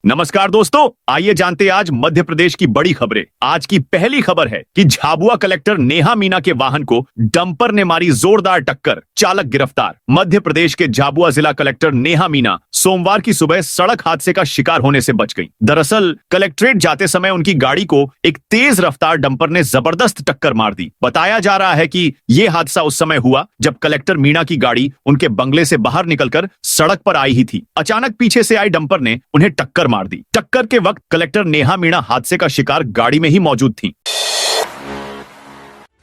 नमस्कार दोस्तों, आइए जानते हैं आज मध्य प्रदेश की बड़ी खबरें। आज की पहली खबर है कि झाबुआ कलेक्टर नेहा मीणा के वाहन को डंपर ने मारी जोरदार टक्कर, चालक गिरफ्तार। मध्य प्रदेश के झाबुआ जिला कलेक्टर नेहा मीणा सोमवार की सुबह सड़क हादसे का शिकार होने से बच गईं। दरअसल कलेक्ट्रेट जाते समय उनकी गाड़ी को एक तेज रफ्तार डंपर ने जबरदस्त टक्कर मार दी। बताया जा रहा है कि यह हादसा उस समय हुआ जब कलेक्टर मीणा की गाड़ी उनके बंगले से बाहर निकलकर सड़क पर आई ही थी। अचानक पीछे से आई डंपर ने उन्हें टक्कर मार दी। टक्कर के वक्त कलेक्टर नेहा मीणा हादसे का शिकार गाड़ी में ही मौजूद थी।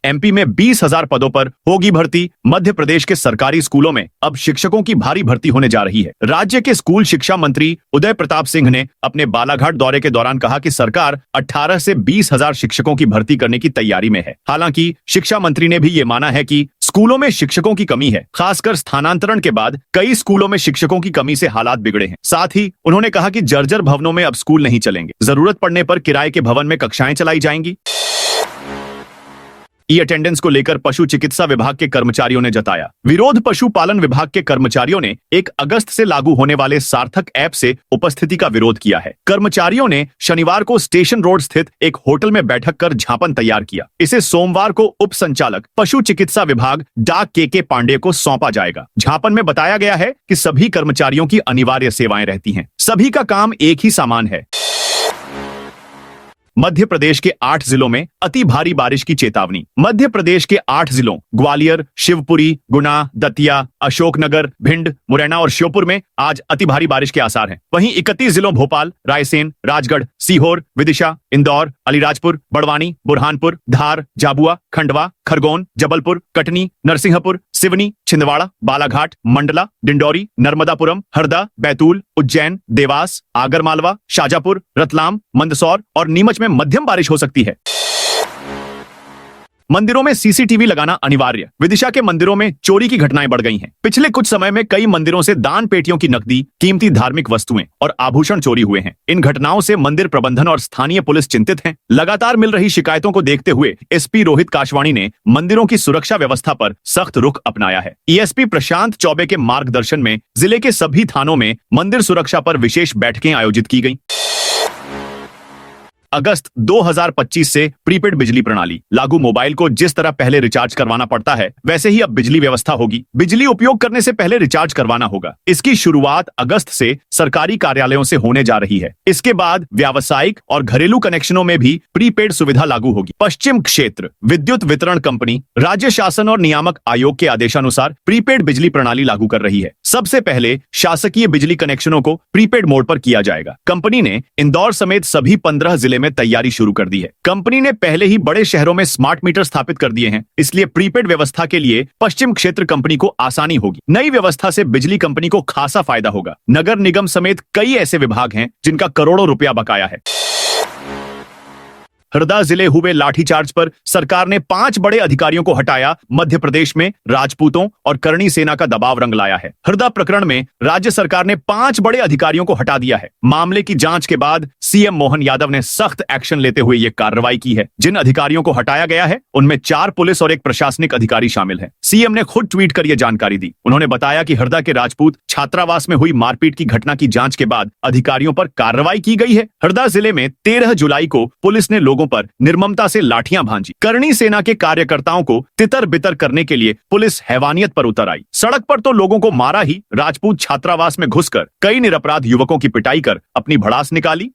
एमपी में 20,000 पदों पर होगी भर्ती। मध्य प्रदेश के सरकारी स्कूलों में अब शिक्षकों की भारी भर्ती होने जा रही है। राज्य के स्कूल शिक्षा मंत्री उदय प्रताप सिंह ने अपने बालाघाट दौरे के दौरान कहा कि सरकार 18 से 20,000 शिक्षकों की भर्ती करने की तैयारी में है। हालांकि शिक्षा मंत्री ने भी ये माना है कि स्कूलों में शिक्षकों की कमी है। खासकर स्थानांतरण के बाद कई स्कूलों में शिक्षकों की कमी से हालात बिगड़े हैं। साथ ही उन्होंने कहा कि जर्जर भवनों में अब स्कूल नहीं चलेंगे। जरूरत पड़ने पर किराए के भवन में कक्षाएं चलाई जाएंगी। ई अटेंडेंस को लेकर पशु चिकित्सा विभाग के कर्मचारियों ने जताया विरोध। पशुपालन विभाग के कर्मचारियों ने 1 अगस्त से लागू होने वाले सार्थक ऐप से उपस्थिति का विरोध किया है। कर्मचारियों ने शनिवार को स्टेशन रोड स्थित एक होटल में बैठक कर ज्ञापन तैयार किया। इसे सोमवार को उप संचालक पशु चिकित्सा विभाग डाक के पांडे को सौंपा जाएगा। ज्ञापन में बताया गया है कि सभी कर्मचारियों की अनिवार्य सेवाएं रहती हैं। सभी का काम एक ही समान है। मध्य प्रदेश के 8 जिलों में अति भारी बारिश की चेतावनी। मध्य प्रदेश के 8 जिलों ग्वालियर, शिवपुरी, गुना, दतिया, अशोकनगर, भिंड, मुरैना और श्योपुर में आज अति भारी बारिश के आसार हैं। वहीं 31 जिलों भोपाल, रायसेन, राजगढ़, सीहोर, विदिशा, इंदौर, अलीराजपुर, बड़वानी, बुरहानपुर, धार, झाबुआ, खंडवा, खरगोन, जबलपुर, कटनी, नरसिंहपुर, सिवनी, छिंदवाड़ा, बालाघाट, मंडला, डिंडौरी, नर्मदापुरम, हरदा, बैतूल, उज्जैन, देवास, आगरमालवा, शाजापुर, रतलाम, मंदसौर और नीमच में मध्यम बारिश हो सकती है। मंदिरों में सीसीटीवी लगाना अनिवार्य। विदिशा के मंदिरों में चोरी की घटनाएं बढ़ गई हैं। पिछले कुछ समय में कई मंदिरों से दान पेटियों की नकदी, कीमती धार्मिक वस्तुएं और आभूषण चोरी हुए हैं। इन घटनाओं से मंदिर प्रबंधन और स्थानीय पुलिस चिंतित हैं। लगातार मिल रही शिकायतों को देखते हुए एसपी रोहित काशवाणी ने मंदिरों की सुरक्षा व्यवस्था पर सख्त रुख अपनाया है। एएसपी प्रशांत चौबे के मार्गदर्शन में जिले के सभी थानों में मंदिर सुरक्षा पर विशेष बैठकें आयोजित की गईं। अगस्त 2025 से प्रीपेड बिजली प्रणाली लागू। मोबाइल को जिस तरह पहले रिचार्ज करवाना पड़ता है वैसे ही अब बिजली व्यवस्था होगी। बिजली उपयोग करने से पहले रिचार्ज करवाना होगा। इसकी शुरुआत अगस्त से सरकारी कार्यालयों से होने जा रही है। इसके बाद व्यावसायिक और घरेलू कनेक्शनों में भी प्रीपेड सुविधा लागू होगी। पश्चिम क्षेत्र विद्युत वितरण कंपनी राज्य शासन और नियामक आयोग के आदेशानुसार प्रीपेड बिजली प्रणाली लागू कर रही है। सबसे पहले शासकीय बिजली कनेक्शनों को प्रीपेड मोड पर किया जाएगा। कंपनी ने इंदौर समेत सभी 15 जिले में तैयारी शुरू कर दी है। कंपनी ने पहले ही बड़े शहरों में स्मार्ट मीटर स्थापित कर दिए हैं, इसलिए प्रीपेड व्यवस्था के लिए पश्चिम क्षेत्र कंपनी को आसानी होगी। नई व्यवस्था से बिजली कंपनी को खासा फायदा होगा। नगर निगम समेत कई ऐसे विभाग हैं जिनका करोड़ों रुपया बकाया है। हरदा जिले हुए लाठीचार्ज पर सरकार ने 5 बड़े अधिकारियों को हटाया। मध्य प्रदेश में राजपूतों और करणी सेना का दबाव रंग लाया है। हरदा प्रकरण में राज्य सरकार ने 5 बड़े अधिकारियों को हटा दिया है। मामले की जांच के बाद सीएम मोहन यादव ने सख्त एक्शन लेते हुए ये कार्रवाई की है। जिन अधिकारियों को हटाया गया है उनमें 4 पुलिस और 1 प्रशासनिक अधिकारी शामिल है। सीएम ने खुद ट्वीट कर यह जानकारी दी। उन्होंने बताया कि हरदा के राजपूत छात्रावास में हुई मारपीट की घटना की जांच के बाद अधिकारियों पर कार्रवाई की गई है। हरदा जिले में 13 जुलाई को पुलिस ने लोगों पर निर्ममता से लाठियां भांजी। करणी सेना के कार्यकर्ताओं को तितर बितर करने के लिए पुलिस हैवानियत पर उतर आई। सड़क पर तो लोगों को मारा ही, राजपूत छात्रावास में घुसकर कई निरपराध युवकों की पिटाई कर अपनी भड़ास निकाली।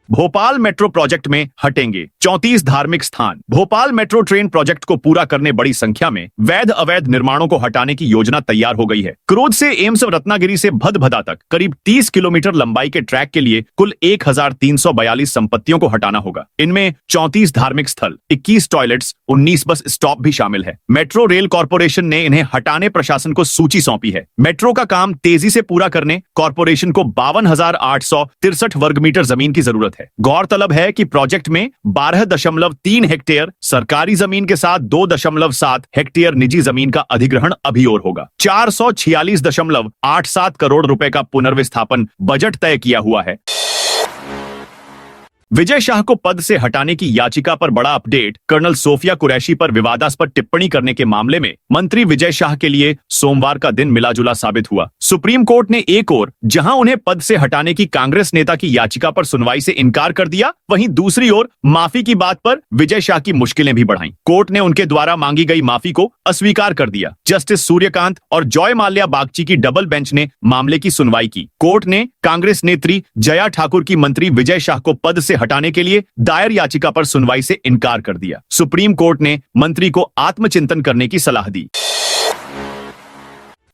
भोपाल मेट्रो प्रोजेक्ट में हटेंगे 34 धार्मिक स्थान। भोपाल मेट्रो ट्रेन प्रोजेक्ट को पूरा करने बड़ी संख्या में वैध अवैध निर्माणों को हटाने की योजना तैयार हो गई है। क्रोध से एम्स रत्नागिरी से भदभदा तक करीब 30 किलोमीटर लंबाई के ट्रैक के लिए कुल 1342 संपत्तियों को हटाना होगा। इनमें 34 धार्मिक स्थल, 21 टॉयलेट्स, 19 बस स्टॉप भी शामिल है। मेट्रो रेल कॉर्पोरेशन ने इन्हें हटाने प्रशासन को सूची सौंपी है। मेट्रो का काम तेजी से पूरा करने कॉर्पोरेशन को 52,863 वर्ग मीटर जमीन की जरूरत है। गौरतलब है कि प्रोजेक्ट में 12.3 हेक्टेयर सरकारी जमीन के साथ 2.7 हेक्टेयर निजी जमीन का अधिग्रहण अभी और होगा। 446.87 करोड़ रुपए का पुनर्विस्थापन बजट तय किया हुआ है। विजय शाह को पद से हटाने की याचिका पर बड़ा अपडेट। कर्नल सोफिया कुरैशी पर विवादास्पद टिप्पणी करने के मामले में मंत्री विजय शाह के लिए सोमवार का दिन मिलाजुला साबित हुआ। सुप्रीम कोर्ट ने एक ओर जहां उन्हें पद से हटाने की कांग्रेस नेता की याचिका पर सुनवाई से इनकार कर दिया, वहीं दूसरी ओर माफी की बात पर विजय शाह की मुश्किलें भी बढ़ाईं। कोर्ट ने उनके द्वारा मांगी गई माफी को अस्वीकार कर दिया। जस्टिस सूर्यकांत और जॉय माल्या बागची की डबल बेंच ने मामले की सुनवाई की। कोर्ट ने कांग्रेस नेत्री जया ठाकुर की मंत्री विजय शाह को पद से हटाने के लिए दायर याचिका पर सुनवाई से इनकार कर दिया। सुप्रीम कोर्ट ने मंत्री को आत्मचिंतन करने की सलाह दी।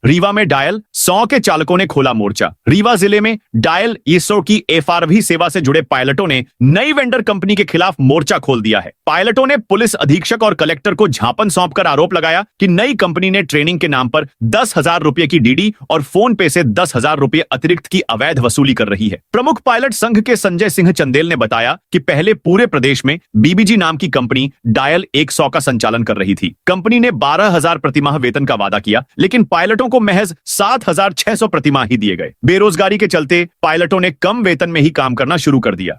रीवा में डायल 100 के चालकों ने खोला मोर्चा। रीवा जिले में डायल 100 की एफआरवी सेवा से जुड़े पायलटों ने नई वेंडर कंपनी के खिलाफ मोर्चा खोल दिया है। पायलटों ने पुलिस अधीक्षक और कलेक्टर को झापन सौंपकर आरोप लगाया कि नई कंपनी ने ट्रेनिंग के नाम पर 10,000 रुपए की डीडी और फोन पे से 10,000 रुपए अतिरिक्त की अवैध वसूली कर रही है। प्रमुख पायलट संघ के संजय सिंह चंदेल ने बताया कि पहले पूरे प्रदेश में बीबीजी नाम की कंपनी डायल 100 का संचालन कर रही थी। कंपनी ने 12,000 प्रतिमाह वेतन का वादा किया, लेकिन पायलटों को महज 7,600 प्रतिमाह ही दिए गए। बेरोजगारी के चलते पायलटों ने कम वेतन में ही काम करना शुरू कर दिया।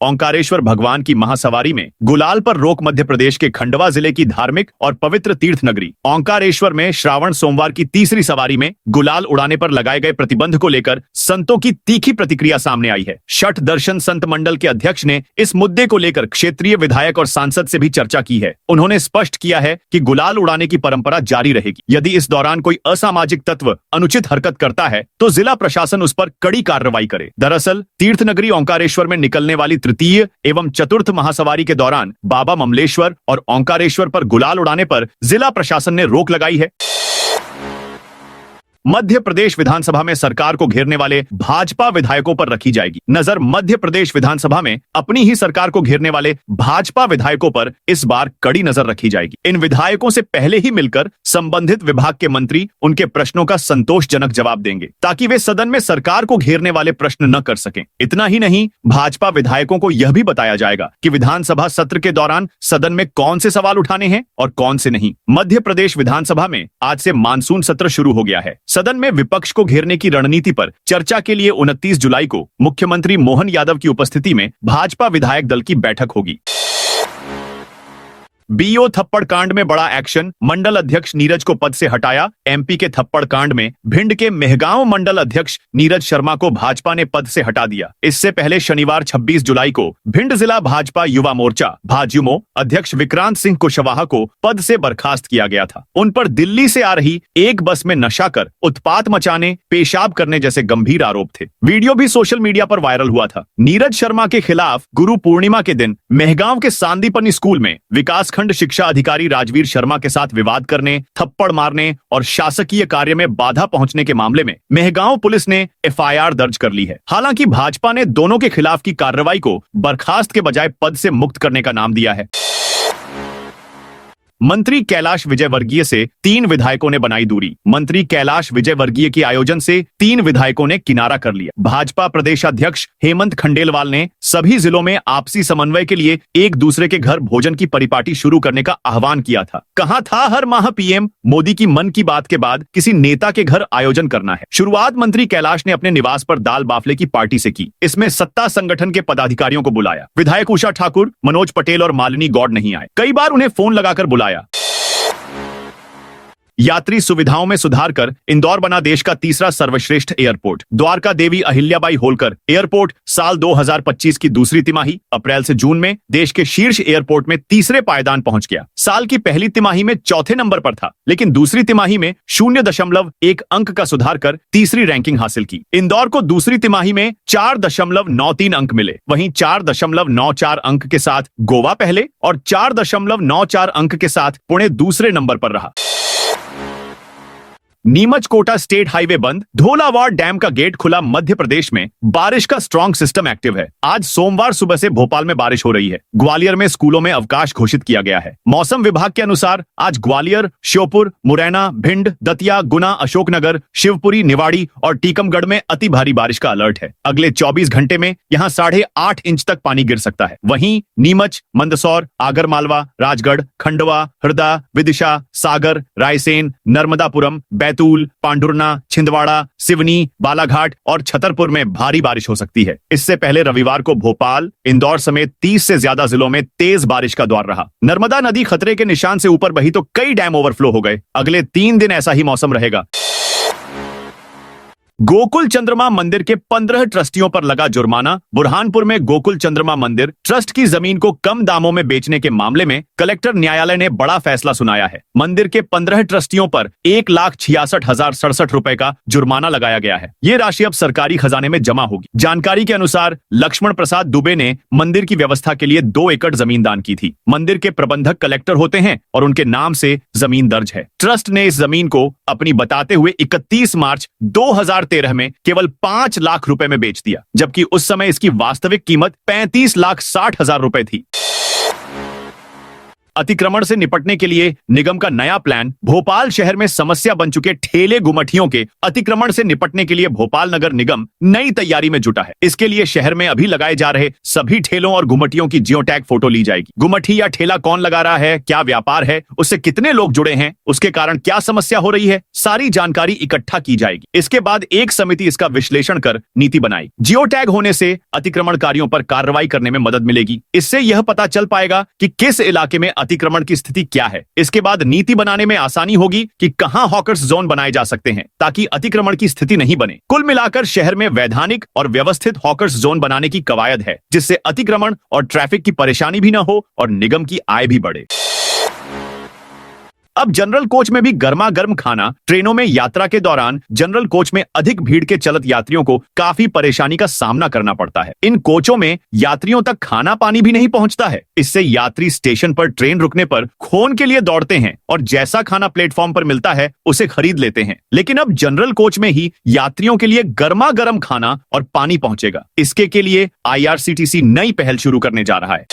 ओंकारेश्वर भगवान की महासवारी में गुलाल पर रोक। मध्य प्रदेश के खंडवा जिले की धार्मिक और पवित्र तीर्थ नगरी ओंकारेश्वर में श्रावण सोमवार की तीसरी सवारी में गुलाल उड़ाने पर लगाए गए प्रतिबंध को लेकर संतों की तीखी प्रतिक्रिया सामने आई है। छठ दर्शन संत मंडल के अध्यक्ष ने इस मुद्दे को लेकर क्षेत्रीय विधायक और सांसद से भी चर्चा की है। उन्होंने स्पष्ट किया है कि गुलाल उड़ाने की परंपरा जारी रहेगी। यदि इस दौरान कोई असामाजिक तत्व अनुचित हरकत करता है तो जिला प्रशासन उस पर कड़ी कार्रवाई करे। दरअसल तीर्थ नगरी ओंकारेश्वर में निकलने वाली तृतीय एवं चतुर्थ महासवारी के दौरान बाबा ममलेश्वर और ओंकारेश्वर पर गुलाल उड़ाने पर जिला प्रशासन ने रोक लगाई है। मध्य प्रदेश विधानसभा में सरकार को घेरने वाले भाजपा विधायकों पर रखी जाएगी नजर। मध्य प्रदेश विधानसभा में अपनी ही सरकार को घेरने वाले भाजपा विधायकों पर इस बार कड़ी नजर रखी जाएगी। इन विधायकों से पहले ही मिलकर संबंधित विभाग के मंत्री उनके प्रश्नों का संतोषजनक जवाब देंगे, ताकि वे सदन में सरकार को घेरने वाले प्रश्न न कर सकें। इतना ही नहीं, भाजपा विधायकों को यह भी बताया जाएगा कि विधानसभा सत्र के दौरान सदन में कौन से सवाल उठाने हैं और कौन से नहीं। मध्य प्रदेश विधानसभा में आज से मानसून सत्र शुरू हो गया है। सदन में विपक्ष को घेरने की रणनीति पर चर्चा के लिए 29 जुलाई को मुख्यमंत्री मोहन यादव की उपस्थिति में भाजपा विधायक दल की बैठक होगी। बीओ थप्पड़ कांड में बड़ा एक्शन। मंडल अध्यक्ष नीरज को पद से हटाया। एमपी के थप्पड़ कांड में भिंड के मेहगांव मंडल अध्यक्ष नीरज शर्मा को भाजपा ने पद से हटा दिया। इससे पहले शनिवार 26 जुलाई को भिंड जिला भाजपा युवा मोर्चा भाजयुमो अध्यक्ष विक्रांत सिंह कुशवाहा को पद से बर्खास्त किया गया था। उन पर दिल्ली से आ रही एक बस में नशा कर उत्पात मचाने, पेशाब करने जैसे गंभीर आरोप थे। वीडियो भी सोशल मीडिया पर वायरल हुआ था। नीरज शर्मा के खिलाफ गुरु पूर्णिमा के दिन मेहगांव के सांदीपनी स्कूल में विकास खंड शिक्षा अधिकारी राजवीर शर्मा के साथ विवाद करने, थप्पड़ मारने और शासकीय कार्य में बाधा पहुंचने के मामले में मेहगांव पुलिस ने एफआईआर दर्ज कर ली है। हालांकि भाजपा ने दोनों के खिलाफ की कार्रवाई को बर्खास्त के बजाय पद से मुक्त करने का नाम दिया है। मंत्री कैलाश विजयवर्गीय से 3 विधायकों ने बनाई दूरी। मंत्री कैलाश विजयवर्गीय के आयोजन से 3 विधायकों ने किनारा कर लिया। भाजपा प्रदेश अध्यक्ष हेमंत खंडेलवाल ने सभी जिलों में आपसी समन्वय के लिए एक दूसरे के घर भोजन की परिपाटी शुरू करने का आह्वान किया था। कहा था हर माह पीएम मोदी की मन की बात के बाद किसी नेता के घर आयोजन करना है। शुरुआत मंत्री कैलाश ने अपने निवास पर दाल बाफले की पार्टी से की। इसमें सत्ता संगठन के पदाधिकारियों को बुलाया। विधायक उषा ठाकुर, मनोज पटेल और मालिनी गौड़ नहीं आए। कई बार उन्हें फोन लगाकर बुलाया। यात्री सुविधाओं में सुधार कर इंदौर बना देश का तीसरा सर्वश्रेष्ठ एयरपोर्ट। द्वारका देवी अहिल्याबाई होलकर एयरपोर्ट साल 2025 की दूसरी तिमाही अप्रैल से जून में देश के शीर्ष एयरपोर्ट में तीसरे पायदान पहुंच गया। साल की पहली तिमाही में चौथे नंबर पर था, लेकिन दूसरी तिमाही में 0.1 अंक का सुधार कर तीसरी रैंकिंग हासिल की। इंदौर को दूसरी तिमाही में 4.93 अंक मिले। वहीं 4.94 अंक के साथ गोवा पहले और 4.94 अंक के साथ पुणे दूसरे नंबर पर रहा। नीमच कोटा स्टेट हाईवे बंद। धोलावाड़ डैम का गेट खुला। मध्य प्रदेश में बारिश का स्ट्रॉन्ग सिस्टम एक्टिव है। आज सोमवार सुबह से भोपाल में बारिश हो रही है। ग्वालियर में स्कूलों में अवकाश घोषित किया गया है। मौसम विभाग के अनुसार आज ग्वालियर, श्योपुर, मुरैना, भिंड, दतिया, गुना, अशोकनगर, शिवपुरी, निवाड़ी और टीकमगढ़ में अति भारी बारिश का अलर्ट है। अगले 24 घंटे में यहां 8.5 इंच तक पानी गिर सकता है। वहीं नीमच, मंदसौर, आगरमालवा, राजगढ़, खंडवा, हरदा, विदिशा, सागर, रायसेन, नर्मदापुरम, बैतूल, पांडुरना, छिंदवाड़ा, सिवनी, बालाघाट और छतरपुर में भारी बारिश हो सकती है। इससे पहले रविवार को भोपाल, इंदौर समेत 30 से ज्यादा जिलों में तेज बारिश का दौर रहा। नर्मदा नदी खतरे के निशान से ऊपर बही तो कई डैम ओवरफ्लो हो गए। अगले 3 दिन ऐसा ही मौसम रहेगा। गोकुल चंद्रमा मंदिर के 15 ट्रस्टियों पर लगा जुर्माना। बुरहानपुर में गोकुल चंद्रमा मंदिर ट्रस्ट की जमीन को कम दामों में बेचने के मामले में कलेक्टर न्यायालय ने बड़ा फैसला सुनाया है। मंदिर के 15 ट्रस्टियों पर 1,66,067 रुपए का जुर्माना लगाया गया है। ये राशि अब सरकारी खजाने में जमा होगी। जानकारी के अनुसार लक्ष्मण प्रसाद दुबे ने मंदिर की व्यवस्था के लिए 2 एकड़ जमीन दान की थी। मंदिर के प्रबंधक कलेक्टर होते हैं और उनके नाम से जमीन दर्ज है। ट्रस्ट ने इस जमीन को अपनी बताते हुए 31 मार्च 2013 में केवल 5 लाख रुपए में बेच दिया, जबकि उस समय इसकी वास्तविक कीमत 35,60,000 रुपए थी। अतिक्रमण से निपटने के लिए निगम का नया प्लान। भोपाल शहर में समस्या बन चुके ठेले गुमटियों के अतिक्रमण से निपटने के लिए भोपाल नगर निगम नई तैयारी में जुटा है। इसके लिए शहर में अभी लगाए जा रहे सभी ठेलों और गुमटियों की जियो टैग फोटो ली जाएगी। गुमटी या ठेला कौन लगा रहा है, क्या व्यापार है, उससे कितने लोग जुड़े हैं, उसके कारण क्या समस्या हो रही है, सारी जानकारी इकट्ठा की जाएगी। इसके बाद एक समिति इसका विश्लेषण कर नीति बनाएगी। जियो टैग होने से अतिक्रमणकारियों पर कार्रवाई करने में मदद मिलेगी। इससे यह पता चल पाएगा कि किस इलाके में अतिक्रमण की स्थिति क्या है। इसके बाद नीति बनाने में आसानी होगी कि कहां हॉकर्स जोन बनाए जा सकते हैं ताकि अतिक्रमण की स्थिति नहीं बने। कुल मिलाकर शहर में वैधानिक और व्यवस्थित हॉकर्स जोन बनाने की कवायद है, जिससे अतिक्रमण और ट्रैफिक की परेशानी भी न हो और निगम की आय भी बढ़े। अब जनरल कोच में भी गर्मा गर्म खाना। ट्रेनों में यात्रा के दौरान जनरल कोच में अधिक भीड़ के चलत यात्रियों को काफी परेशानी का सामना करना पड़ता है। इन कोचों में यात्रियों तक खाना पानी भी नहीं पहुंचता है। इससे यात्री स्टेशन पर ट्रेन रुकने पर खून के लिए दौड़ते हैं और जैसा खाना प्लेटफॉर्म पर मिलता है उसे खरीद लेते हैं। लेकिन अब जनरल कोच में ही यात्रियों के लिए गर्मा गर्म खाना और पानी पहुंचेगा। इसके के लिए IRCTC नई पहल शुरू करने जा रहा है।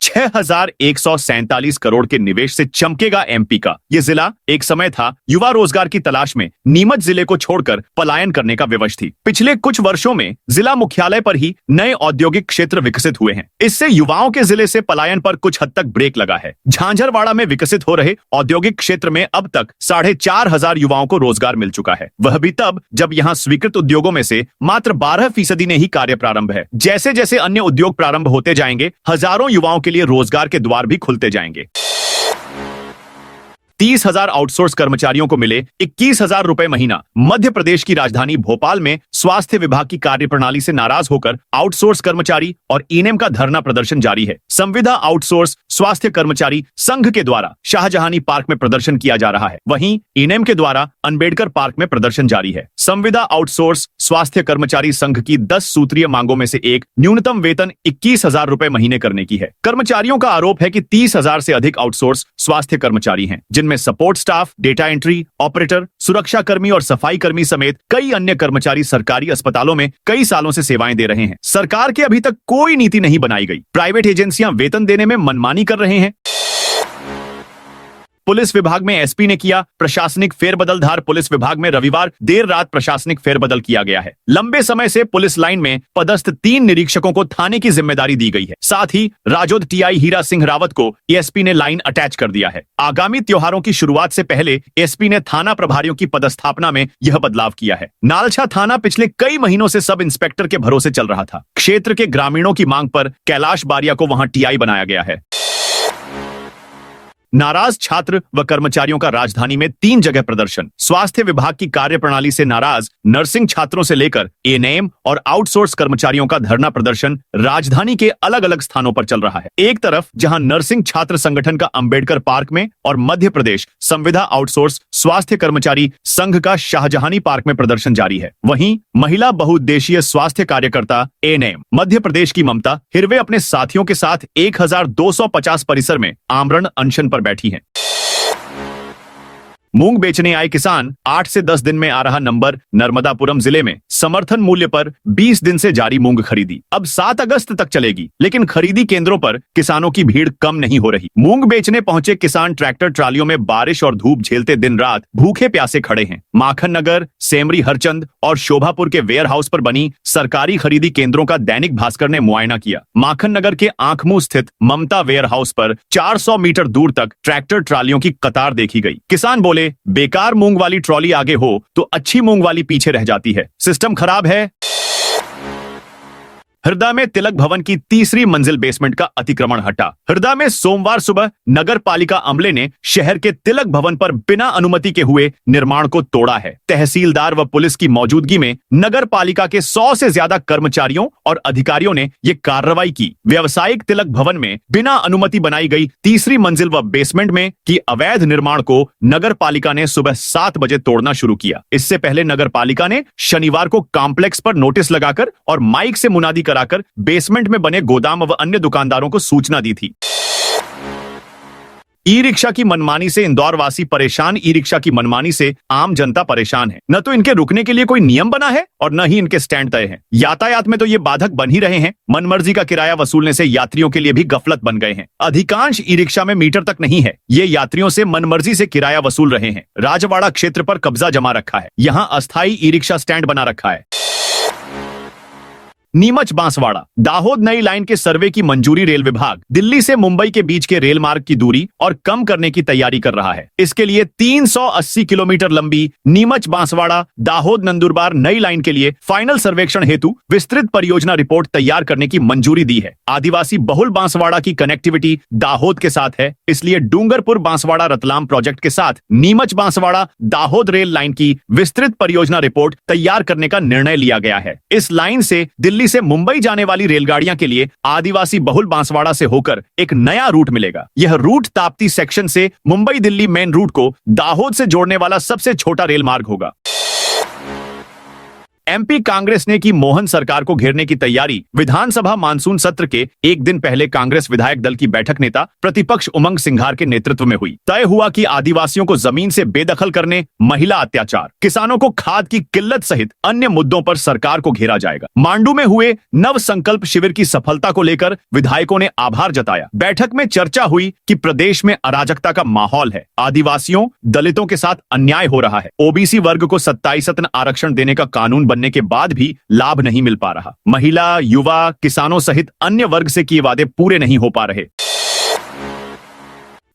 6,147 करोड़ के निवेश से चमकेगा MP का। यह जिला एक समय था युवा रोजगार की तलाश में नीमच जिले को छोड़कर पलायन करने का विवश थी। पिछले कुछ वर्षों में जिला मुख्यालय पर ही नए औद्योगिक क्षेत्र विकसित हुए हैं। इससे युवाओं के जिले से पलायन पर कुछ हद तक ब्रेक लगा है। झांझरवाड़ा में विकसित हो रहे औद्योगिक क्षेत्र में अब तक 4,500 युवाओं को रोजगार मिल चुका है। वह भी तब जब यहाँ स्वीकृत उद्योगों में से मात्र 12% ने ही कार्य प्रारंभ है। जैसे जैसे अन्य उद्योग प्रारंभ होते जाएंगे, हजारों युवाओं के लिए रोजगार के द्वार भी खुलते जाएंगे। 30,000 आउटसोर्स कर्मचारियों को मिले 21,000 रुपए महीना। मध्य प्रदेश की राजधानी भोपाल में स्वास्थ्य विभाग की कार्यप्रणाली से नाराज होकर आउटसोर्स कर्मचारी और इनेम का धरना प्रदर्शन जारी है। संविदा आउटसोर्स स्वास्थ्य कर्मचारी संघ के द्वारा शाहजहानी पार्क में प्रदर्शन किया जा रहा है। वहीं इनेम के द्वारा अंबेडकर पार्क में प्रदर्शन जारी है। संविदा आउटसोर्स स्वास्थ्य कर्मचारी संघ की 10 सूत्रीय मांगों में से एक न्यूनतम वेतन 21,000 रुपए महीने करने की है। कर्मचारियों का आरोप है कि 30,000 से अधिक आउटसोर्स स्वास्थ्य कर्मचारी हैं, जिनमें support staff, data entry operator, सुरक्षा कर्मी और सफाई कर्मी समेत कई अन्य कर्मचारी सरकारी अस्पतालों में कई सालों से सेवाएं दे रहे हैं। सरकार की अभी तक कोई नीति नहीं बनाई गई। प्राइवेट एजेंसियां वेतन देने में मनमानी कर रहे हैं। पुलिस विभाग में SP ने किया प्रशासनिक फेरबदल। धार पुलिस विभाग में रविवार देर रात प्रशासनिक फेरबदल किया गया है। लंबे समय से पुलिस लाइन में पदस्थ 3 निरीक्षकों को थाने की जिम्मेदारी दी गई है। साथ ही राजौद TI हीरा सिंह रावत को SP ने लाइन अटैच कर दिया है। आगामी त्योहारों की शुरुआत से पहले SP ने थाना प्रभारियों की पदस्थापना में यह बदलाव किया है। नालछा थाना पिछले कई महीनों से सब इंस्पेक्टर के भरोसे चल रहा था। क्षेत्र के ग्रामीणों की मांग पर कैलाश बारिया को वहां TI बनाया गया है। नाराज छात्र व कर्मचारियों का राजधानी में 3 जगह प्रदर्शन। स्वास्थ्य विभाग की कार्यप्रणाली से नाराज नर्सिंग छात्रों से लेकर ANM और आउटसोर्स कर्मचारियों का धरना प्रदर्शन राजधानी के अलग अलग स्थानों पर चल रहा है। एक तरफ जहां नर्सिंग छात्र संगठन का अंबेडकर पार्क में और मध्य प्रदेश संविदा आउटसोर्स स्वास्थ्य कर्मचारी संघ का शाहजहानी पार्क में प्रदर्शन जारी है, वहीं महिला बहुउद्देशीय स्वास्थ्य कार्यकर्ता ANM मध्य प्रदेश की ममता हिरवे अपने साथियों के साथ 1,250 परिसर में आमरण अनशन बैठी हैं। मूंग बेचने आए किसान 8 से 10 दिन में आ रहा नंबर। नर्मदापुरम जिले में समर्थन मूल्य पर 20 दिन से जारी मूंग खरीदी अब 7 अगस्त तक चलेगी, लेकिन खरीदी केंद्रों पर किसानों की भीड़ कम नहीं हो रही। मूंग बेचने पहुंचे किसान ट्रैक्टर ट्रालियों में बारिश और धूप झेलते दिन रात भूखे प्यासे खड़े हैं। माखन नगर, सेमरी हरचंद और शोभापुर के वेयर हाउस पर बनी सरकारी खरीदी केंद्रों का दैनिक भास्कर ने मुआयना किया। माखन नगर के आंखमुंह स्थित ममता वेयर हाउस पर 400 मीटर दूर तक ट्रैक्टर ट्रालियों की कतार देखी गई। किसान बोले बोले, बेकार मूंग वाली ट्रॉली आगे हो तो अच्छी मूंग वाली पीछे रह जाती है, सिस्टम खराब है। हरदा में तिलक भवन की तीसरी मंजिल बेसमेंट का अतिक्रमण हटा। हरदा में सोमवार सुबह नगर पालिका अमले ने शहर के तिलक भवन पर बिना अनुमति के हुए निर्माण को तोड़ा है। तहसीलदार व पुलिस की मौजूदगी में नगर पालिका के 100 से ज्यादा कर्मचारियों और अधिकारियों ने ये कार्रवाई की। व्यावसायिक तिलक भवन में बिना अनुमति बनाई गई तीसरी मंजिल व बेसमेंट में की अवैध निर्माण को नगर पालिका ने सुबह 7 बजे तोड़ना शुरू किया। इससे पहले नगर पालिका ने शनिवार को कॉम्प्लेक्स पर नोटिस लगाकर और माइक से मुनादी कराकर बेसमेंट में बने गोदाम व अन्य दुकानदारों को सूचना दी थी। ई रिक्शा की मनमानी से इंदौर वासी परेशान। ई रिक्शा की मनमानी से आम जनता परेशान है। न तो इनके रुकने के लिए कोई नियम बना है और न ही इनके स्टैंड तय हैं। यातायात में तो ये बाधक बन ही रहे हैं। मनमर्जी का किराया वसूलने से यात्रियों के लिए भी गफलत बन गए हैं। अधिकांश ई रिक्शा में मीटर तक नहीं है। ये यात्रियों से मनमर्जी से किराया वसूल रहे हैं। राजवाड़ा क्षेत्र पर कब्जा जमा रखा है। यहाँ अस्थायी ई रिक्शा स्टैंड बना रखा है। नीमच बांसवाड़ा दाहोद नई लाइन के सर्वे की मंजूरी रेल विभाग दिल्ली से मुंबई के बीच के रेल मार्ग की दूरी और कम करने की तैयारी कर रहा है। इसके लिए 380 किलोमीटर लंबी नीमच बांसवाड़ा दाहोद नंदुरबार नई लाइन के लिए फाइनल सर्वेक्षण हेतु विस्तृत परियोजना रिपोर्ट तैयार करने की मंजूरी दी है। आदिवासी बहुल बांसवाड़ा की कनेक्टिविटी दाहोद के साथ है, इसलिए डूंगरपुर बांसवाड़ा रतलाम प्रोजेक्ट के साथ नीमच बांसवाड़ा दाहोद रेल लाइन की विस्तृत परियोजना रिपोर्ट तैयार करने का निर्णय लिया गया है। इस लाइन से दिल्ली से मुंबई जाने वाली रेलगाड़ियां के लिए आदिवासी बहुल बांसवाड़ा से होकर एक नया रूट मिलेगा। यह रूट ताप्ती सेक्शन से मुंबई दिल्ली मेन रूट को दाहोद से जोड़ने वाला सबसे छोटा रेल मार्ग होगा। एमपी कांग्रेस ने की मोहन सरकार को घेरने की तैयारी। विधानसभा मानसून सत्र के एक दिन पहले कांग्रेस विधायक दल की बैठक नेता प्रतिपक्ष उमंग सिंघार के नेतृत्व में हुई। तय हुआ कि आदिवासियों को जमीन से बेदखल करने, महिला अत्याचार, किसानों को खाद की किल्लत सहित अन्य मुद्दों पर सरकार को घेरा जाएगा। मांडू में हुए नव संकल्प शिविर की सफलता को लेकर विधायकों ने आभार जताया। बैठक में चर्चा हुई कि प्रदेश में अराजकता का माहौल है, आदिवासियों दलितों के साथ अन्याय हो रहा है, ओबीसी वर्ग को 27 आरक्षण देने का कानून बनने के बाद भी लाभ नहीं मिल पा रहा, महिला, युवा, किसानों सहित अन्य वर्ग से किए वादे पूरे नहीं हो पा रहे।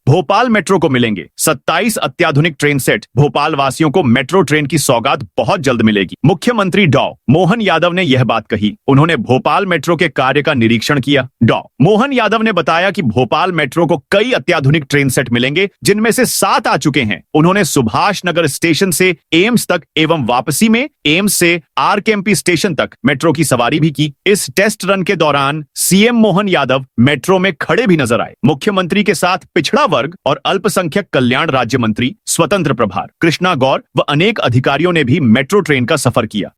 भोपाल मेट्रो को मिलेंगे 27 अत्याधुनिक ट्रेन सेट। भोपाल वासियों को मेट्रो ट्रेन की सौगात बहुत जल्द मिलेगी। मुख्यमंत्री डॉ मोहन यादव ने यह बात कही। उन्होंने भोपाल मेट्रो के कार्य का निरीक्षण किया। डॉ मोहन यादव ने बताया कि भोपाल मेट्रो को कई अत्याधुनिक ट्रेन सेट मिलेंगे, जिनमें से 7 आ चुके हैं। उन्होंने सुभाष नगर स्टेशन से एम्स तक एवं वापसी में एम्स से आरकेएमपी स्टेशन तक मेट्रो की सवारी भी की। इस टेस्ट रन के दौरान सीएम मोहन यादव मेट्रो में खड़े भी नजर आए। मुख्यमंत्री के साथ पिछड़ा वर्ग और अल्पसंख्यक कल्याण राज्य मंत्री स्वतंत्र प्रभार कृष्णा गौर व अनेक अधिकारियों ने भी मेट्रो ट्रेन का सफर किया।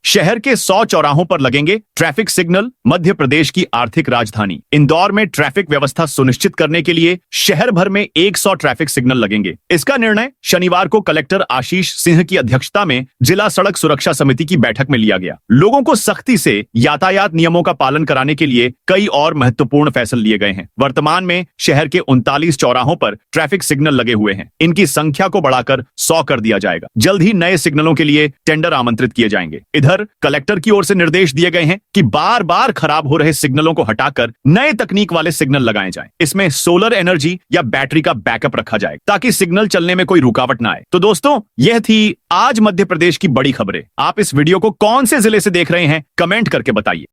शहर के 100 चौराहों पर लगेंगे ट्रैफिक सिग्नल। मध्य प्रदेश की आर्थिक राजधानी इंदौर में ट्रैफिक व्यवस्था सुनिश्चित करने के लिए शहर भर में 100 ट्रैफिक सिग्नल लगेंगे। इसका निर्णय शनिवार को कलेक्टर आशीष सिंह की अध्यक्षता में जिला सड़क सुरक्षा समिति की बैठक में लिया गया। लोगों को सख्ती से यातायात नियमों का पालन कराने के लिए कई और महत्वपूर्ण फैसले लिए गए हैं। वर्तमान में शहर के 39 चौराहों पर ट्रैफिक सिग्नल लगे हुए हैं। इनकी संख्या को बढ़ाकर 100 कर दिया जाएगा। जल्द ही नए सिग्नलों के लिए टेंडर आमंत्रित किए जाएंगे। इधर कलेक्टर की ओर से निर्देश दिए गए हैं कि बार बार खराब हो रहे सिग्नलों को हटाकर नए तकनीक वाले सिग्नल लगाए जाएं। इसमें सोलर एनर्जी या बैटरी का बैकअप रखा जाए ताकि सिग्नल चलने में कोई रुकावट ना आए। तो दोस्तों, यह थी आज मध्य प्रदेश की बड़ी खबरें। आप इस वीडियो को कौन से जिले से देख रहे हैं, कमेंट करके बताइए।